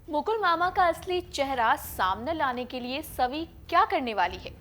मुकुल मामा का असली चेहरा सामने लाने के लिए सवी क्या करने वाली है।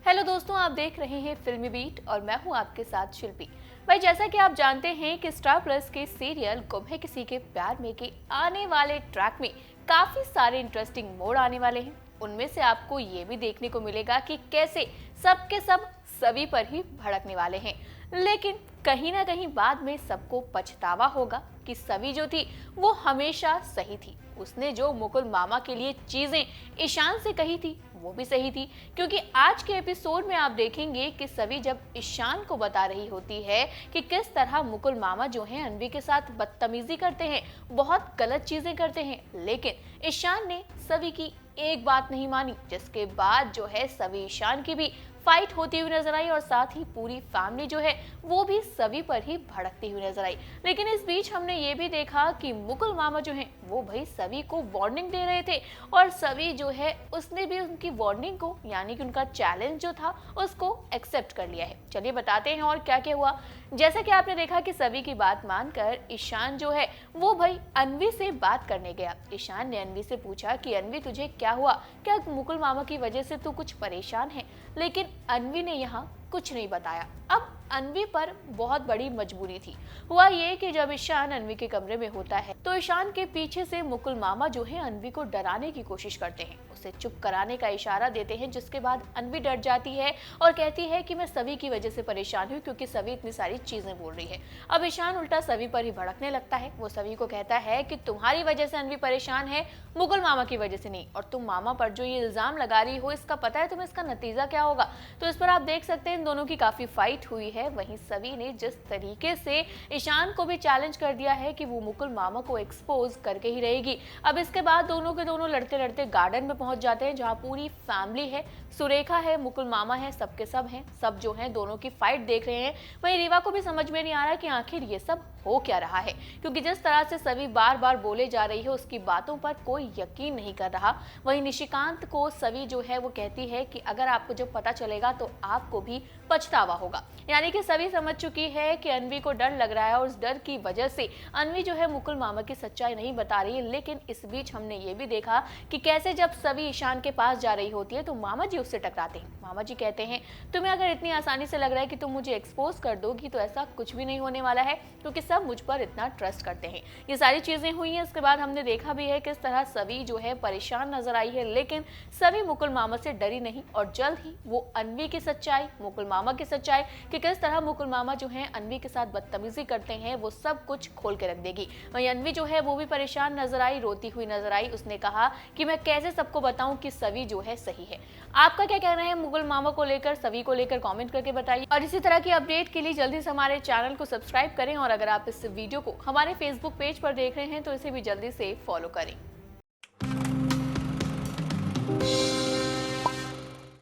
हेलो दोस्तों, आप देख रहे हैं फिल्मी बीट और मैं हूं आपके साथ शिल्पी। भाई, जैसा कि आप जानते हैं कि स्टार प्लस के सीरियल गुम है किसी के प्यार में के आने वाले ट्रैक में काफी सारे इंटरेस्टिंग मोड़ आने वाले हैं। उनमें से आपको ये भी देखने को मिलेगा कि कैसे सबके सब सभी पर ही भड़कने वाले हैं, लेकिन कहीं ना कहीं बाद में सबको पछतावा होगा कि सवी जो थी वो हमेशा सही थी। उसने जो मुकुल मामा के लिए चीजें ईशान से कही थी वो भी सही थी, क्योंकि आज के एपिसोड में आप देखेंगे कि सवी जब ईशान को बता रही होती है कि किस तरह मुकुल मामा जो हैं अनवी के साथ बदतमीजी करते हैं, बहुत गलत चीजें करते हैं, लेकिन ईशान ने सवी की एक बात नहीं मानी, जिसके बाद जो है सवी ईशान की भी फाइट होती हुई नजर आई और साथ ही पूरी फैमिली जो है वो भी सभी पर ही भड़कती हुई नजर आई। लेकिन इस बीच हमने ये भी देखा कि मुकुल मामा जो है वो भाई सभी को वार्निंग दे रहे थे और सभी जो है उसने भी उनकी वार्निंग को, यानी कि उनका चैलेंज जो था उसको एक्सेप्ट कर लिया है। चलिए बताते हैं और क्या क्या हुआ। जैसा कि आपने देखा कि सभी की बात मानकर ईशान जो है वो भाई अनवी से बात करने गया। ईशान ने अनवी से पूछा कि अनवी तुझे क्या हुआ, क्या मुकुल मामा की वजह से तू कुछ परेशान है, लेकिन अनवी ने यहाँ कुछ नहीं बताया। अब अनवी पर बहुत बड़ी मजबूरी थी। हुआ ये कि जब ईशान अनवी के कमरे में होता है तो ईशान के पीछे से मुकुल मामा जो है अनवी को डराने की कोशिश करते हैं, उसे चुप कराने का इशारा देते हैं, जिसके बाद अनवी डर जाती है और कहती है कि मैं सभी की वजह से परेशान हूँ क्योंकि सभी इतनी सारी चीजें बोल रही है। अब ईशान उल्टा सभी पर ही भड़कने लगता है। वो सभी को कहता है कि तुम्हारी वजह से अनवी परेशान है, मुकुल मामा की वजह से नहीं, और तुम मामा पर जो ये इल्जाम लगा रही हो इसका पता है तुम्हें इसका नतीजा क्या होगा। तो इस पर आप देख सकते हैं इन दोनों की काफी फाइट हुई है। वहीं सभी ने जिस तरीके से ईशान को भी चैलेंज कर दिया है कि वो मुकुल मामा को एक्सपोज करके ही रहेगी। अब इसके बाद दोनों के दोनों लड़ते लड़ते गार्डन में पहुंच जाते हैं जहां पूरी फैमिली है, सुरेखा है, मुकुल मामा है, सबके सब हैं, सब जो हैं दोनों की फाइट देख रहे हैं। वहीं रीवा को भी समझ में नहीं आ रहा कि आखिर ये सब हो क्या रहा है, क्योंकि जिस तरह से सभी बार बार बोले जा रही है उसकी बातों पर कोई यकीन नहीं कर रहा। वहीं निशिकांत को सभी जो है वो कहती है कि अगर आपको जब पता चलेगा तो आपको भी पछतावा होगा, यानी कि सभी समझ चुकी है कि अनवी को डर लग रहा है और उस डर की वजह से अनवी जो है मुकुल मामा की सच्चाई नहीं बता रही है। लेकिन इस बीच हमने ये भी देखा कि कैसे जब सभी ईशान के पास जा रही होती है तो मामा जी उससे टकराते हैं। मामा जी कहते हैं तुम्हें अगर इतनी आसानी से लग रहा है कि तुम मुझे एक्सपोज कर दोगी तो ऐसा कुछ भी नहीं होने वाला है, क्योंकि सब मुझ पर इतना ट्रस्ट करते हैं। ये सारी चीजें हुई हैं। इसके बाद हमने देखा भी है किस तरह सभी जो है परेशान नजर आई है, लेकिन सभी मुकुल मामा से डरी नहीं और जल्द ही वो अनवी की सच्चाई, मुकुल मामा की सच्चाई कि किस तरह मुकुल मामा जो है अनवी के साथ बदतमीजी करते हैं वो सब कुछ खोल के रख देगी। वहीं अनवी जो है वो भी परेशान नजर आई, रोती हुई नजर आई। उसने कहा कि मैं कैसे सबको बताऊं कि सभी जो है सही है। आपका क्या कहना है मुकुल मामा को लेकर, सभी को लेकर, कमेंट करके बताइए। और इसी तरह की अपडेट के लिए जल्दी से हमारे चैनल को सब्सक्राइब करें और अगर आप इस वीडियो को हमारे फेसबुक पेज पर देख रहे हैं तो इसे भी जल्दी से फॉलो करें।